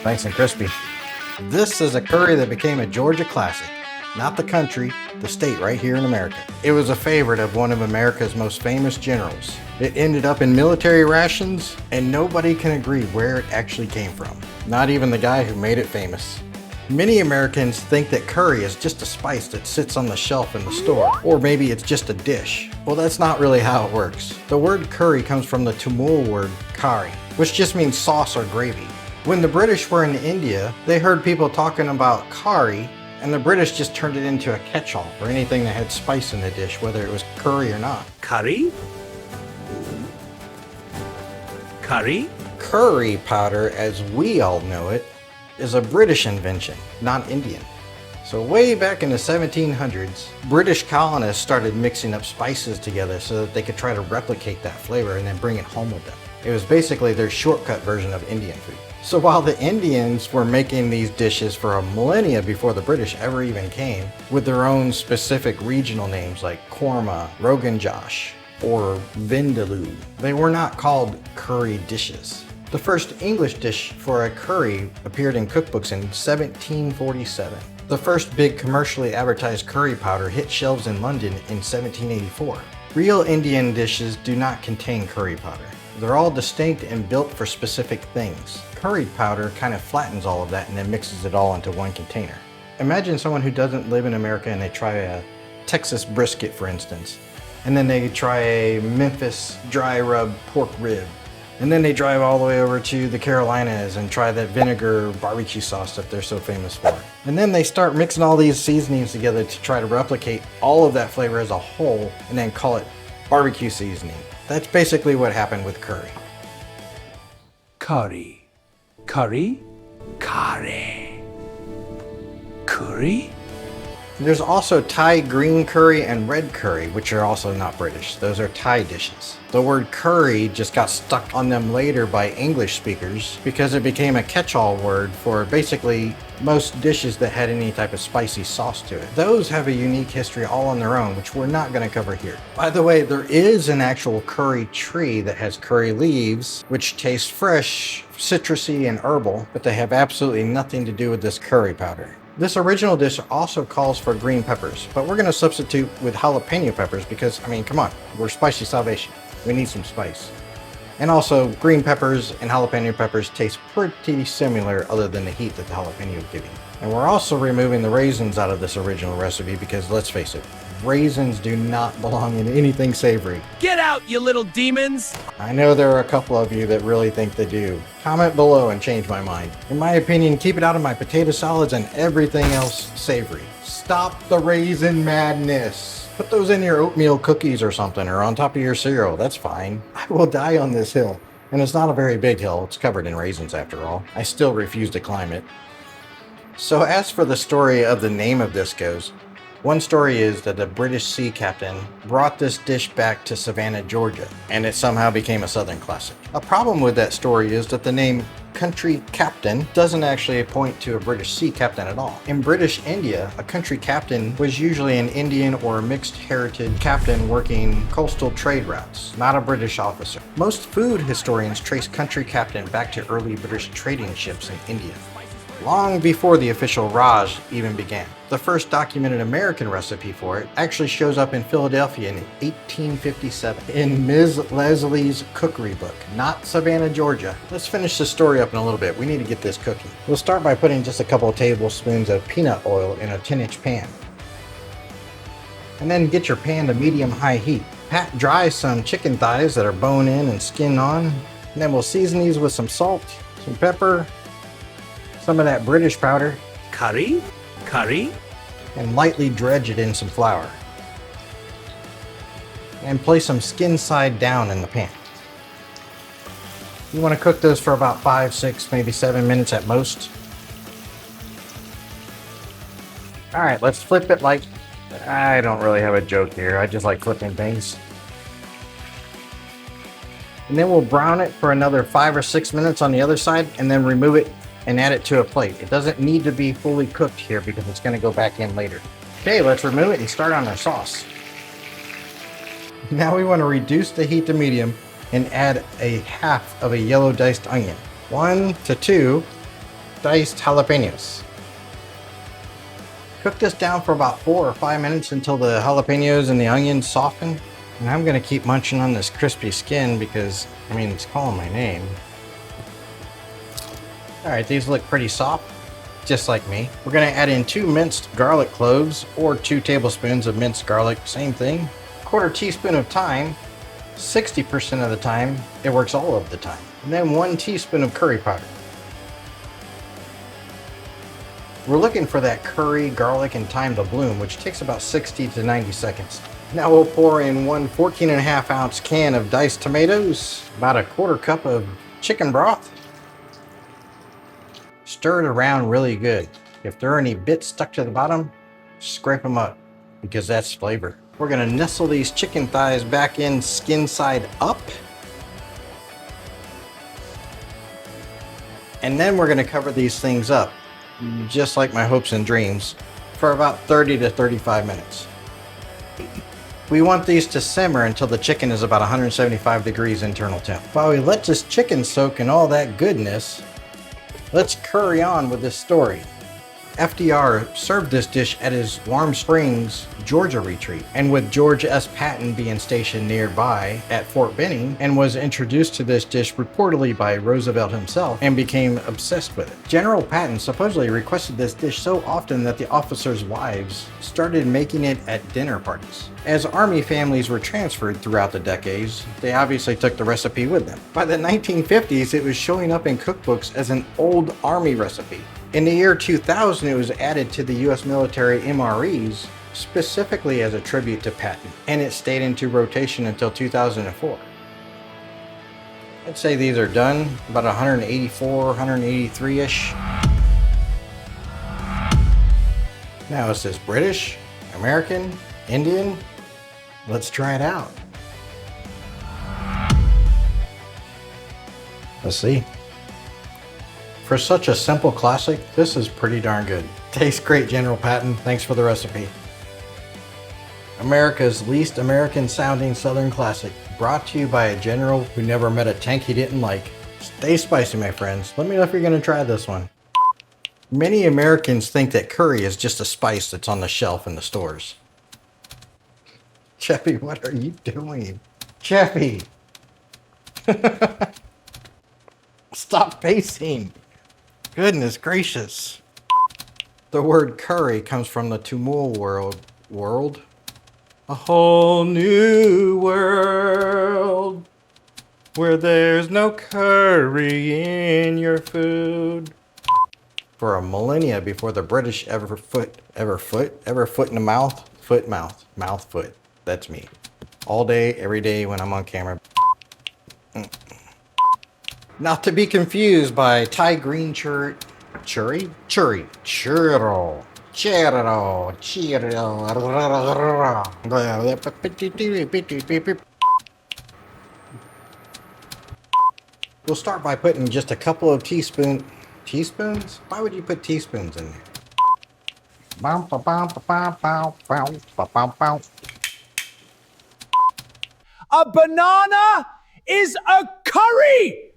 Nice and crispy. This is a curry that became a Georgia classic. Not the country, the state right here in America. It was a favorite of one of America's most famous generals. It ended up in military rations, and nobody can agree where it actually came from. Not even the guy who made it famous. Many Americans think that curry is just a spice that sits on the shelf in the store, or maybe it's just a dish. Well, that's not really how it works. The word curry comes from the Tamil word kari, which just means sauce or gravy. When the British were in India, they heard people talking about curry, and the British just turned it into a catch-all for anything that had spice in the dish, whether it was curry or not. Curry? Curry? Curry powder, as we all know it, is a British invention, not Indian. So way back in the 1700s, British colonists started mixing up spices together so that they could try to replicate that flavor and then bring it home with them. It was basically their shortcut version of Indian food. So while the Indians were making these dishes for a millennia before the British ever even came, with their own specific regional names like korma, rogan josh, or vindaloo, they were not called curry dishes. The first English dish for a curry appeared in cookbooks in 1747. The first big commercially advertised curry powder hit shelves in London in 1784. Real Indian dishes do not contain curry powder. They're all distinct and built for specific things. Curry powder kind of flattens all of that and then mixes it all into one container. Imagine someone who doesn't live in America and they try a Texas brisket, for instance, and then they try a Memphis dry rub pork rib. And then they drive all the way over to the Carolinas and try that vinegar barbecue sauce that they're so famous for. And then they start mixing all these seasonings together to try to replicate all of that flavor as a whole and then call it barbecue seasoning. That's basically what happened with curry. Curry. Curry? Curry. Curry? There's also Thai green curry and red curry, which are also not British. Those are Thai dishes. The word curry just got stuck on them later by English speakers because it became a catch-all word for basically most dishes that had any type of spicy sauce to it. Those have a unique history all on their own, which we're not going to cover here. By the way, there is an actual curry tree that has curry leaves, which taste fresh, citrusy, and herbal, but they have absolutely nothing to do with this curry powder. This original dish also calls for green peppers, but we're going to substitute with jalapeno peppers because, I mean, come on, we're spicy salvation. We need some spice. And also, green peppers and jalapeno peppers taste pretty similar other than the heat that the jalapeno is giving. And we're also removing the raisins out of this original recipe because, let's face it, raisins do not belong in anything savory. Get out, you little demons! I know there are a couple of you that really think they do. Comment below and change my mind. In my opinion, keep it out of my potato salads and everything else savory. Stop the raisin madness. Put those in your oatmeal cookies or something, or on top of your cereal. That's fine. I will die on this hill. And it's not a very big hill. It's covered in raisins after all. I still refuse to climb it. So as for the story of the name of this goes, one story is that a British sea captain brought this dish back to Savannah, Georgia, and it somehow became a Southern classic. A problem with that story is that the name country captain doesn't actually point to a British sea captain at all. In British India, a country captain was usually an Indian or mixed heritage captain working coastal trade routes, not a British officer. Most food historians trace country captain back to early British trading ships in India, long before the official Raj even began. The first documented American recipe for it actually shows up in Philadelphia in 1857 in Ms. Leslie's cookery book, not Savannah, Georgia. Let's finish this story up in a little bit. We need to get this cooking. We'll start by putting just a couple of tablespoons of peanut oil in a 10-inch pan. And then get your pan to medium-high heat. Pat dry some chicken thighs that are bone in and skin on. And then we'll season these with some salt, some pepper, some of that British powder, Curry? Curry? and lightly dredge it in some flour. And place them skin side down in the pan. You want to cook those for about 5, 6, maybe 7 minutes at most. All right, let's flip it like, I don't really have a joke here. I just like flipping things. And then we'll brown it for another 5 or 6 minutes on the other side and then remove it and add it to a plate. It doesn't need to be fully cooked here because it's going to go back in later. Okay, let's remove it and start on our sauce. Now we want to reduce the heat to medium and add a half of a yellow diced onion. 1 to 2 diced jalapeños. Cook this down for about 4 or 5 minutes until the jalapeños and the onions soften. And I'm gonna keep munching on this crispy skin because, I mean, it's calling my name. Alright, these look pretty soft, just like me. We're gonna add in 2 minced garlic cloves or 2 tablespoons of minced garlic, same thing. 1/4 teaspoon of thyme, 60% of the time, it works all of the time. And then 1 teaspoon of curry powder. We're looking for that curry, garlic, and thyme to bloom, which takes about 60 to 90 seconds. Now we'll pour in 1 14.5 ounce can of diced tomatoes, about a 1/4 cup of chicken broth. Stir it around really good. If there are any bits stuck to the bottom, scrape them up, because that's flavor. We're gonna nestle these chicken thighs back in skin side up. And then we're gonna cover these things up, just like my hopes and dreams, for about 30 to 35 minutes. We want these to simmer until the chicken is about 175 degrees internal temp. While we let this chicken soak in all that goodness, let's curry on with this story. FDR served this dish at his Warm Springs, Georgia retreat, and with George S. Patton being stationed nearby at Fort Benning, and was introduced to this dish reportedly by Roosevelt himself and became obsessed with it. General Patton supposedly requested this dish so often that the officers' wives started making it at dinner parties. As Army families were transferred throughout the decades, they obviously took the recipe with them. By the 1950s, it was showing up in cookbooks as an old Army recipe. In the year 2000, it was added to the U.S. military MREs, specifically as a tribute to Patton, and it stayed into rotation until 2004. I'd say these are done, about 184, 183-ish. Now is this British, American, Indian? Let's try it out. Let's see. For such a simple classic, this is pretty darn good. Tastes great, General Patton. Thanks for the recipe. America's least American sounding Southern classic, brought to you by a general who never met a tank he didn't like. Stay spicy, my friends. Let me know if you're gonna try this one. Many Americans think that curry is just a spice that's on the shelf in the stores. Chappie, what are you doing? Chappie! Stop pacing! Goodness gracious. The word curry comes from the Tamil world? A whole new world where there's no curry in your food. For a millennia before the British ever foot in the mouth, foot. That's me. All day, every day when I'm on camera. Not to be confused by Thai green churro. We'll start by putting just a couple of teaspoons? Why would you put teaspoons in there? A banana is a curry!